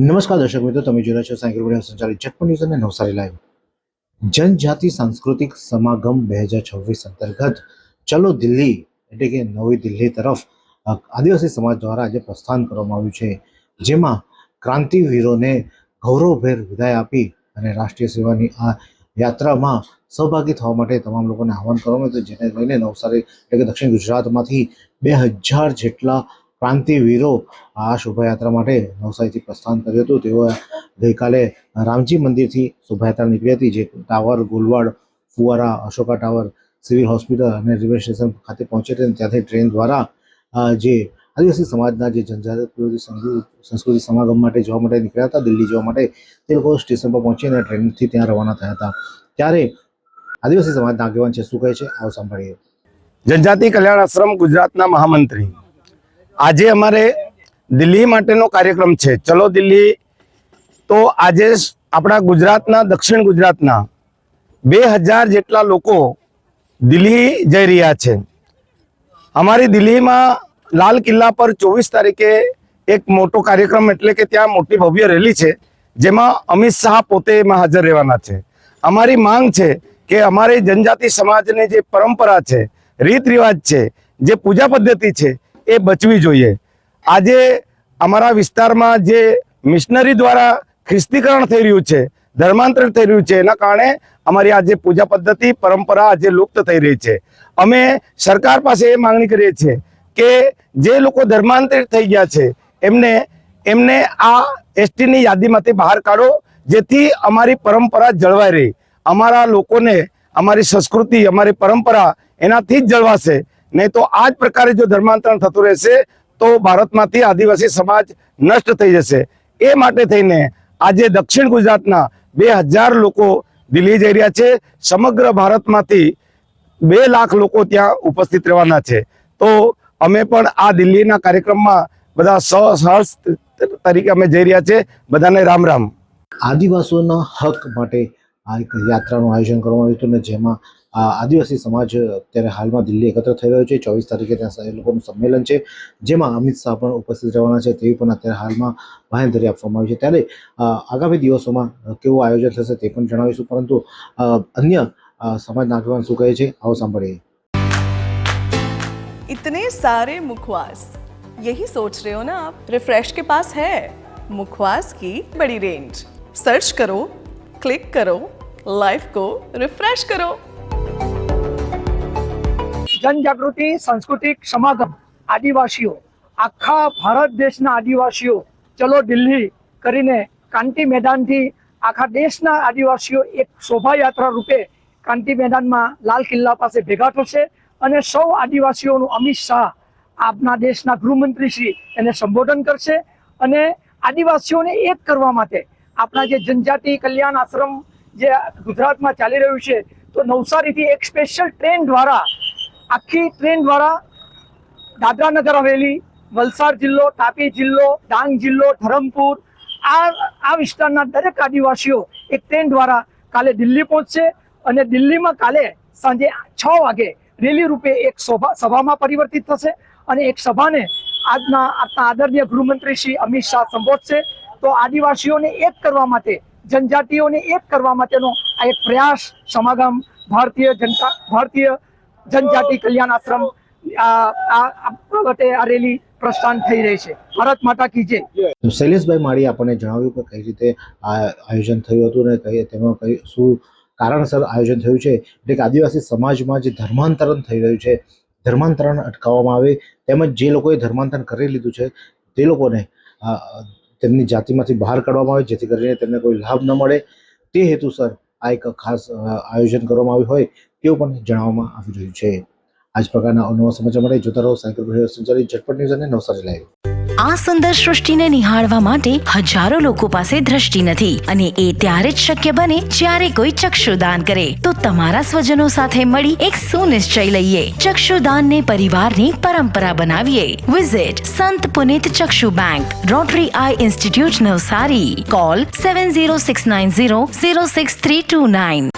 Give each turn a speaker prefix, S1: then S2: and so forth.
S1: નમસ્કાર દર્શક મિત્રો, તમે જોઈ રહ્યા છો સાયકલ મીડિયા સંચાલિત ઝટપટ ન્યૂઝ અને નવસારી લાઈવ. જનજાતિ સાંસ્કૃતિક સમાગમ 2026 અંતર્ગત ચલો દિલ્હી એટલે કે નવી દિલ્હી તરફ આદિવાસી સમાજ દ્વારા આજે પ્રસ્થાન કરવામાં આવ્યું છે, જેમાં ક્રાંતિવીરોને ગૌરવભેર વિદાય આપી અને રાષ્ટ્રીય સેવાની આ યાત્રામાં સહભાગી થવા માટે તમામ લોકોને આહવાન કરવામાં આવ્યું, જેને લઈને નવસારી એટલે કે દક્ષિણ ગુજરાતમાંથી 2000 જેટલા ક્રાંતિવીરો આ શોભાયાત્રા માટે નવસારીથી પ્રસ્થાન કર્યું હતું. તેઓ ગઈકાલે રામજી મંદિરથી શોભાયાત્રા નીકળી હતી, જે ટાવર, ગોલવાડ, ફુવારા, અશોકા ટાવર, સિવિલ હોસ્પિટલ અને રેલવે સ્ટેશન ખાતે પહોંચી હતી. ત્યાંથી ટ્રેન દ્વારા જે આદિવાસી સમાજના જે જનજાતિ સંસ્કૃતિ સમાગમ માટે જવા માટે નીકળ્યા હતા, દિલ્હી જવા માટે, તે લોકો સ્ટેશન પર પહોંચી અને ટ્રેનથી ત્યાં રવાના થયા હતા. ત્યારે આદિવાસી સમાજના આગેવાન છે, શું કહે છે, આવો સાંભળીએ.
S2: જનજાતિ કલ્યાણ આશ્રમ ગુજરાતના મહામંત્રી, આજે અમારે દિલ્હી માટેનો કાર્યક્રમ છે, ચલો દિલ્હી. તો આજે આપણા ગુજરાતના, દક્ષિણ ગુજરાતના 2000 જેટલા લોકો દિલ્હી જઈ રહ્યા છે. અમારી દિલ્હીમાં લાલ કિલ્લા પર 24 તારીખે એક મોટો કાર્યક્રમ એટલે કે ત્યાં મોટી ભવ્ય રેલી છે, જેમાં અમિત શાહ પોતે એમાં હાજર રહેવાના છે. અમારી માંગ છે કે અમારી જનજાતિ સમાજની જે પરંપરા છે, રીત રિવાજ છે, જે પૂજા પદ્ધતિ છે, એ બચવી જોઈએ. આજે અમારા વિસ્તારમાં જે મિશનરી દ્વારા ખ્રિસ્તીકરણ થઈ રહ્યું છે, ધર્માંતરણ થઈ રહ્યું છે, એના કારણે અમારી આજે પૂજા પદ્ધતિ, પરંપરા આજે લુપ્ત થઈ રહી છે. અમે સરકાર પાસે એ માંગણી કરીએ છીએ કે જે લોકો ધર્માંતરિત થઈ ગયા છે એમને આ એસટીની યાદીમાંથી બહાર કાઢો, જેથી અમારી પરંપરા જળવાઈ રહી. અમારા લોકોને અમારી સંસ્કૃતિ, અમારી પરંપરા એનાથી જ જળવાશે. નહીં તો આ જ પ્રકારે જો ધર્માંતરણ થતું રહેશે તો ભારતમાંથી આદિવાસી સમાજ નષ્ટ થઈ જશે. એ માટે થઈને આજે દક્ષિણ ગુજરાતના 2000 લોકો દિલ્હી જઈ રહ્યા છે. સમગ્ર ભારતમાંથી 2 લાખ લોકો ત્યાં ઉપસ્થિત રહેવાના છે. તો અમે પણ આ દિલ્હીના કાર્યક્રમમાં બધા સહર્ષ તરીકે અમે જઈ રહ્યા છે. બધાને રામ રામ.
S1: આદિવાસીઓના હક માટે આ એક યાત્રાનું આયોજન કરવામાં આવ્યું હતું, ને જેમાં આદિવાસી સમાજ અત્યારે હાલમાં દિલ્હી એકત્ર થઈ રહ્યો છે. 24 તારીખે ત્યાં એ લોકોનું સંમેલન છે, જેમાં અમિત શાહ પણ ઉપસ્થિત રહેવાના છે. તેવી પણ અત્યારે હાલમાં બાંહેધરી આપવામાં આવી છે. ત્યારે આગામી દિવસોમાં કેવું આયોજન થશે તે પણ જણાવીશું, પરંતુ અન્ય સમાજના આગેવાન શું કહે છે, આવો સાંભળીએ.
S3: इतने सारे मुखवास, यही सोच रहे हो ना आप? रिफ्रेश के पास है मुखवास की बड़ी रेंज. सर्च करो, क्लिक करो, लाइफ को रिफ्रेश करो.
S4: જનજાગૃતિ સાંસ્કૃતિક સમાગમ આદિવાસીઓ, આખા ભારત દેશના આદિવાસીઓ ચલો દિલ્હી કરીને ક્રાંતિ મેદાનથી આખા દેશના આદિવાસીઓ એક શોભાયાત્રા રૂપે ક્રાંતિ મેદાનમાં લાલ કિલ્લા પાસે ભેગા થશે અને સૌ આદિવાસીઓનું અમિત શાહ, આપના દેશના ગૃહમંત્રી શ્રી, એને સંબોધન કરશે. અને આદિવાસીઓને એક કરવા માટે આપણા જે જનજાતિ કલ્યાણ આશ્રમ જે ગુજરાતમાં ચાલી રહ્યું છે, તો નવસારીથી એક સ્પેશિયલ ટ્રેન દ્વારા, આખી ટ્રેન દ્વારા દાદરા નગર હવેલી, વલસાડ જિલ્લો, તાપી જિલ્લો, ડાંગ જિલ્લો, ધરમપુર, આ વિસ્તારના દરેક આદિવાસીઓ એક ટ્રેન દ્વારા કાલે દિલ્હી પહોંચશે. અને દિલ્હીમાં કાલે સાંજે 6 વાગે રેલી રૂપે એક સભામાં પરિવર્તિત થશે અને એક સભાને આપના આદરણીય ગૃહમંત્રી શ્રી અમિત શાહ સંબોધશે. તો આદિવાસીઓને એક કરવા માટે, જનજાતિઓને એક કરવા માટેનો આ એક પ્રયાસ સમાગમ ભારતીય જનજાતિ કલ્યાણ આશ્રમ આ રેલી પ્રસ્થાન થઈ રહી છે. ભારત માતા કી જય.
S1: શૈલેષભાઈ માળી આપણને જણાવ્યું કે કઈ રીતે આ આયોજન થયું હતું ને તેમાં કઈ શું કારણસર આયોજન થયું છે. એટલે કે આદિવાસી સમાજમાં જે ધર્માંતરણ થઈ રહ્યું છે, ધર્માંતરણ અટકાવવામાં આવે, તેમજ જે લોકોએ ધર્માંતરણ કરી લીધું છે તે લોકોને તેમની જાતિમાંથી બહાર કાઢવામાં આવે, જેથી કરીને તેમને કોઈ લાભ ન મળે. તે હેતુસર આ એક ખાસ આયોજન કરવામાં આવ્યું હોય તેવું પણ જણાવવામાં આવી રહ્યું છે. આ જ પ્રકારના અવનવા સમાચાર માટે જોતા રહો સાયકલ મીડિયા સંચાલિત ઝટપટ ન્યૂઝ અને નવસારી લાઈવ.
S5: આ સુંદર સૃષ્ટિને નિહાળવા માટે હજારો લોકો પાસે દ્રષ્ટિ નથી, અને એ ત્યારે જ શક્ય બને જ્યારે કોઈ ચક્ષુદાન કરે. તો તમારા સ્વજનો સાથે મળી એક સુનિશ્ચય લઈએ, ચક્ષુદાનને પરિવારની પરંપરા બનાવીએ. Visit Sant Punit Chakshu bank, Rotary eye institute Navsari. Call 7069006329.